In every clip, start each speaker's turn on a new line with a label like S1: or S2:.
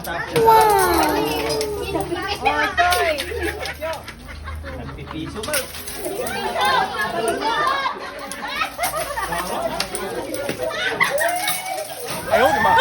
S1: Wow!
S2: Nagpipiso ba? Ayaw, di ba?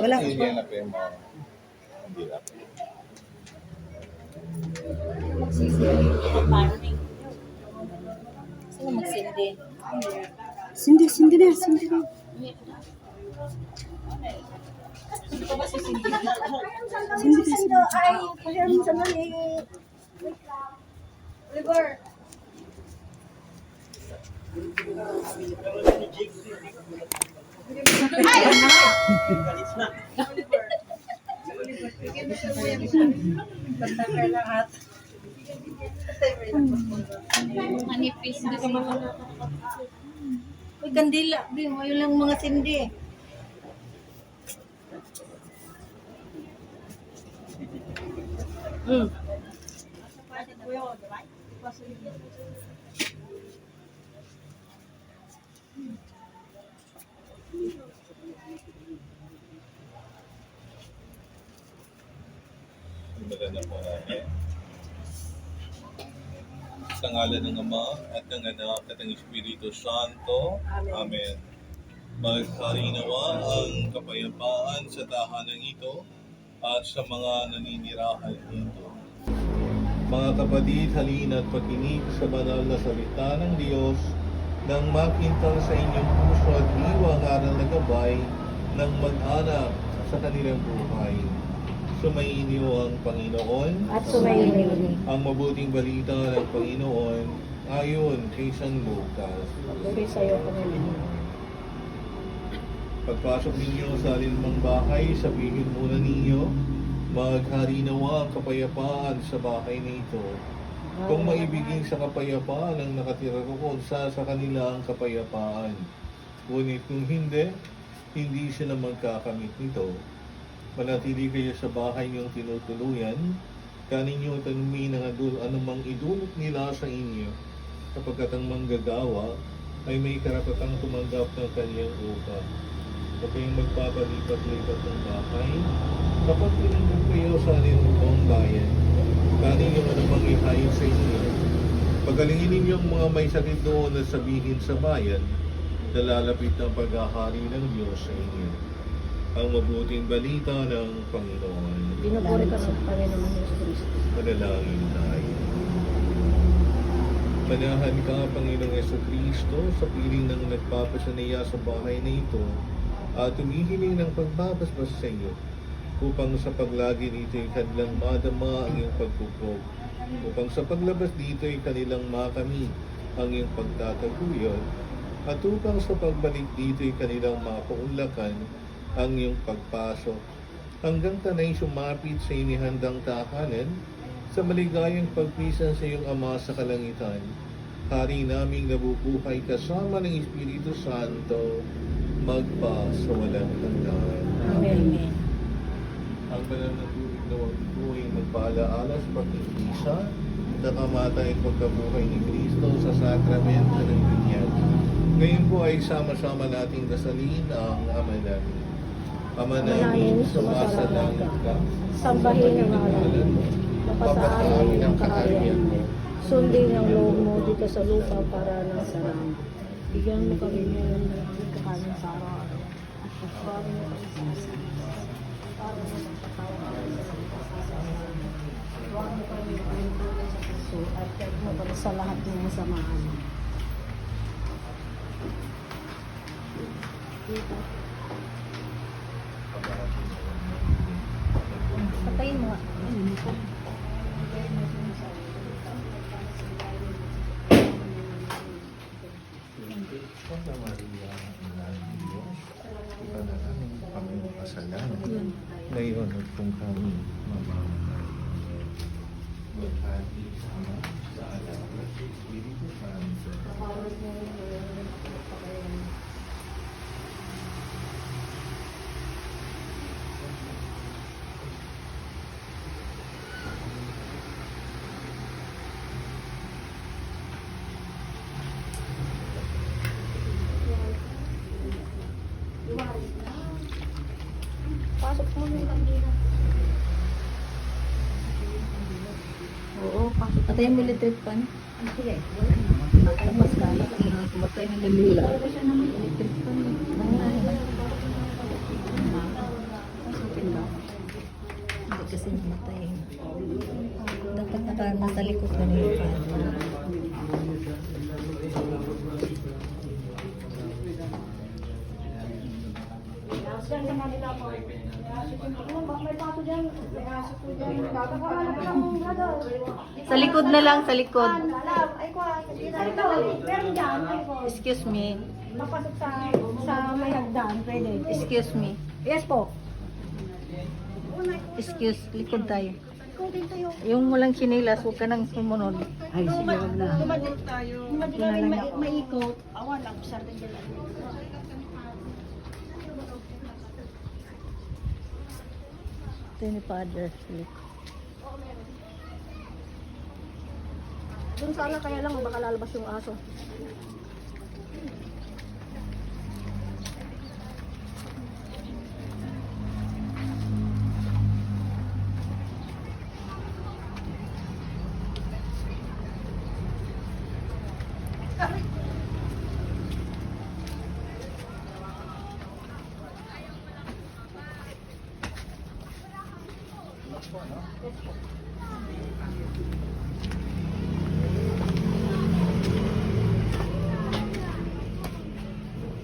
S1: Wala ko.
S3: Hindi na kayo mo. Hindi na.
S1: Sino magsindi? Sindi na, sindi na. Sindi na.
S4: Ay, pahiram sa mali. Oliver.
S1: Manipis na sa mga. Uy, kandila. Yun lang mga sindi.
S3: Maganda po namin. Sa ngalan ng Ama at ng Anak at ng Espiritu Santo. Amen. Maghari nawa ang kapayapaan sa tahanan ito at sa mga naninirahan dito. Mga kapatid, halina at pakinig sa banal na salita ng Diyos nang makintal sa inyong puso at diwa ang aral na gabay ng mag-anak sa kanilang buhay. Sumayin niyo ang Panginoon
S4: At sumayin niyo.
S3: ang mabuting balita ng Panginoon ayon kay San Lucas.
S4: Pagpuri sa iyo, Panginoon.
S3: Pagpasok ninyo sa alinmang bahay, sabihin muna ninyo, maghari nawa ang kapayapaan sa bahay na ito. Kung maibigin sa kapayapaan ang nakatira roon sa kanila ang kapayapaan. Ngunit kung hindi, hindi sila magkakamit nito. Manatili kayo sa bahay niyong tinutuluyan, kanin niyo tanumi ng anumang idulot nila sa inyo, kapagkat ang manggagawa ay may karapatang tumanggap ng kanyang upa. Huwag kayong magpapalipat-lipat ng bahay, kapag pinindog kayo sa alinubang bayan, kanin niyo anumang ihain sa inyo. Pagalingin ninyong mga may sakit doon at sabihin sa bayan, na lalapit ang paghahari ng Diyos sa inyo. Ang mabuting balita ng Panginoon.
S4: Pinupuri ka sa Panginoon Yesu Cristo.
S3: Manalangin tayo. Manahan ka, Panginoong Yesu Cristo, sa piling ng nagpapasanaya sa bahay na ito at humihiling ng pagpapaspas sa iyo upang sa paglagi dito ay kanilang madama ang iyong pagpupog, upang sa paglabas dito ay kanilang makamit ang iyong pagtataguyod, at upang sa pagbalik dito ay kanilang mapaunlakan ang iyong pagpasok, hanggang tanay sumapit sa inihandang tahanan sa maligayang pagpisan sa iyong Ama sa kalangitan. Hari naming nabubuhay kasama ng Espiritu Santo, magpa sa walang hanggan.
S4: Amen.
S3: Ang banal na tubig na buhay magpaalaala sa pagkikisa, nakamatay at pagkabuhay ni Kristo sa sakramento ng binyag. Ngayon po ay sama-sama nating dasalin ang Ama namin. Ama namin, sumasalangit ka,
S4: Sambahin ang ngalan mo. Mapasaamin ang kaharian mo. Sundin ang loob mo dito sa lupa para ng sarang. Bigyan mo kami ngayon ng kakanin sa araw-araw. At pagkawarin mo kami sa asal. Para mo sa pagkawarin sa asal. Huwag mo kami ang sa puso at huwag mo kami sa lahat ng masamahan. Patayin mo.
S3: Santa Maria, Ina ng Diyos, para kami makasalanan. Ngayon at kung kami mamamatay. Maghati sama sa alam at Espiritu Santo.
S4: Pasok mo na yung Oo, pasok.
S1: At yung military pan.
S4: Sige, wala na. Tapos ka. Matay ng lalula.
S1: Military pan.
S4: Pasukin ba?
S1: Hindi kasi namatay. Dapat nasa likod ka na yung pan.
S4: Yan sa kanila po. May paso dyan. May aso po dyan. Kakakahanap lang brother.
S1: Sa likod na lang, sa likod.
S4: Ay ko, meron dyan. Ay ko.
S1: Excuse me.
S4: Papasok sa may hagdan. Pwede.
S1: Excuse me.
S4: Yes po.
S1: Excuse, likod tayo.
S4: Ikaw din tayo.
S1: Yung walang chinilas, huwag ka nang sumunod.
S4: Ay, sige, wag na. Dumadin tayo. Dumadin namin maikot. Awan lang. Sa atin dyan.
S1: Ito ni Father Philip.
S4: Doon sana kaya lang baka lalabas yung aso.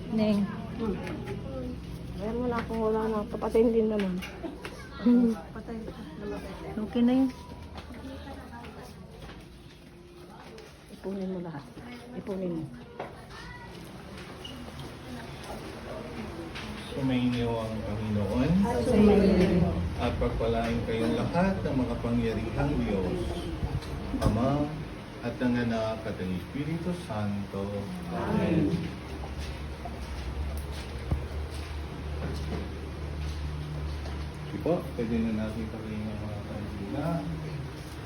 S1: Neng.
S4: Ayan mo na kung wala na. Papatayin din naman. Patay.
S1: Okay na yun.
S4: Ipunin mo lahat. Ipunin mo.
S3: Sumainyo ang Panginoon at pagpalain kayong lahat ng mga pangyarihang Diyos, Ama at ng Anak at ng Espiritu Santo. Amen. Sige po, pwede na natin pagkain ng mga kandila.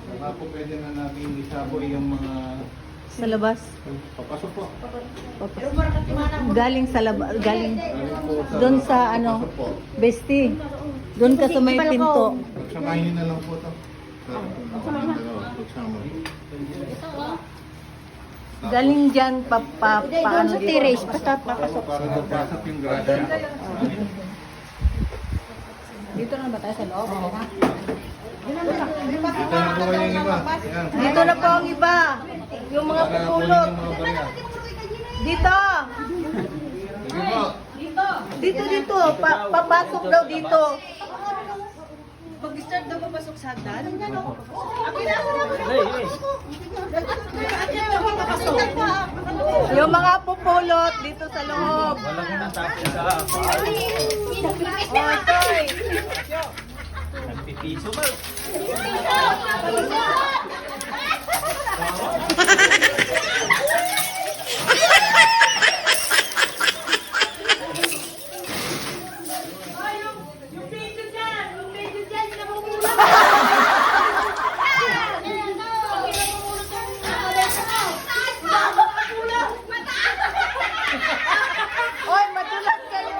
S3: Saka po pwede na natin isabo yung mga...
S1: Sa labas.
S3: Papasok po.
S1: Galing sa labas. Galing.
S3: Galing po
S1: Doon sa ano,
S3: Papasok po.
S1: bestie. Doon ka sa may pinto.
S3: Pagsamahin na lang po ito. Pagsama.
S1: Galing dyan, paano
S4: sa
S1: dito.
S4: terrace, basta papasok.
S3: Para napasok yung grasya.
S1: Dito na ba tayo sa loob?
S3: Dito na po kayo yung iba. Yan.
S1: Dito na po ang iba. Yung mga
S3: Para
S1: pupulot.
S3: kunin yung mga barya.
S1: Dito.
S3: Sige po.
S1: Dito. Papasok daw dito.
S4: Pag-start daw papasok sa hagdan?
S1: Yung mga pupulot dito sa loob.
S2: Wala ko nang tapos sa
S1: Oh, Toy.
S2: nagpipiso ba?
S1: Oy, madulas kayo.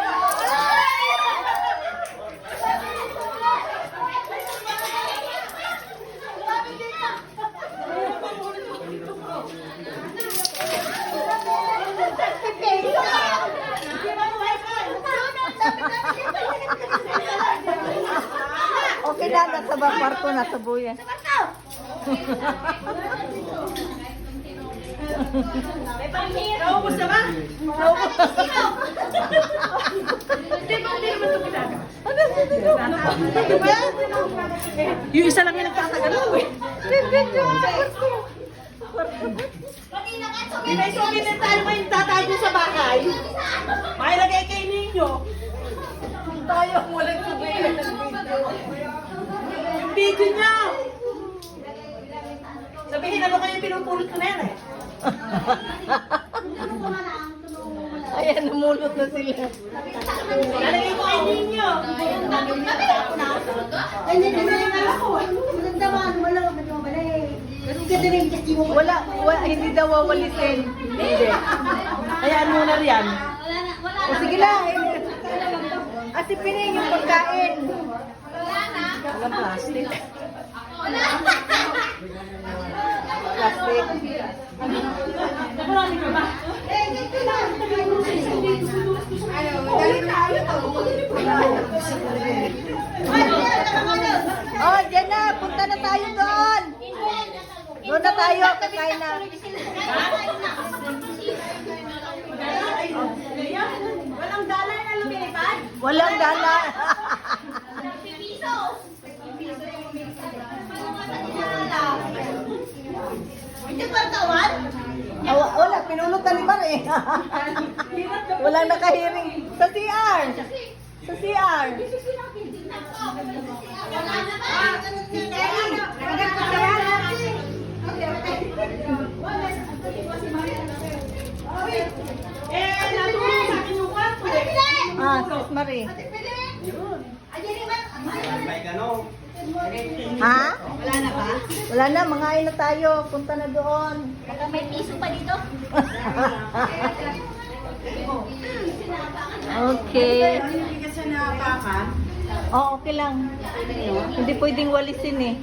S1: Okay na, nasa bang kwarto, nasa buya.
S4: Naubos na ba? Yung isa lang yung nagtatagalaw eh. Pinay-sumitin tayo ba yung tatago sa bahay? Mailagay kay ninyo.
S2: video niyo! Sabihin ano kayo pinupulot ko na yan eh.
S1: Ayan, namulot na sila.
S2: Lalagay ko kayo ninyo.
S5: Ay, hindi na yung alam ko. Maganda ba? Wala ka ba naman eh. Ganun ka din yung kasi mo.
S1: Wala, hindi daw wawalisin. Hindi.
S2: Hayaan mo na riyan.
S1: O sige lang. Asipinin yung pagkain.
S2: Walang plastic.
S1: Plastic.
S2: Marami ka ba?
S1: Oh, dyan na. Punta na tayo doon. Doon na tayo. Kakain na.
S2: Walang dala na lumilipad?
S1: Walang dala.
S2: Hindi ba tawan?
S1: Wala, pinulot na ni Mar eh. Walang nakahiring. Sa CR. Sa CR. Sis Marie. Ha?
S5: Wala na ba?
S1: Wala na, mangain na tayo. Punta na doon.
S5: Baka may piso pa dito.
S1: Okay.
S2: Hindi ka siya napakan.
S1: Oh, okay lang. Hindi pwedeng walisin eh.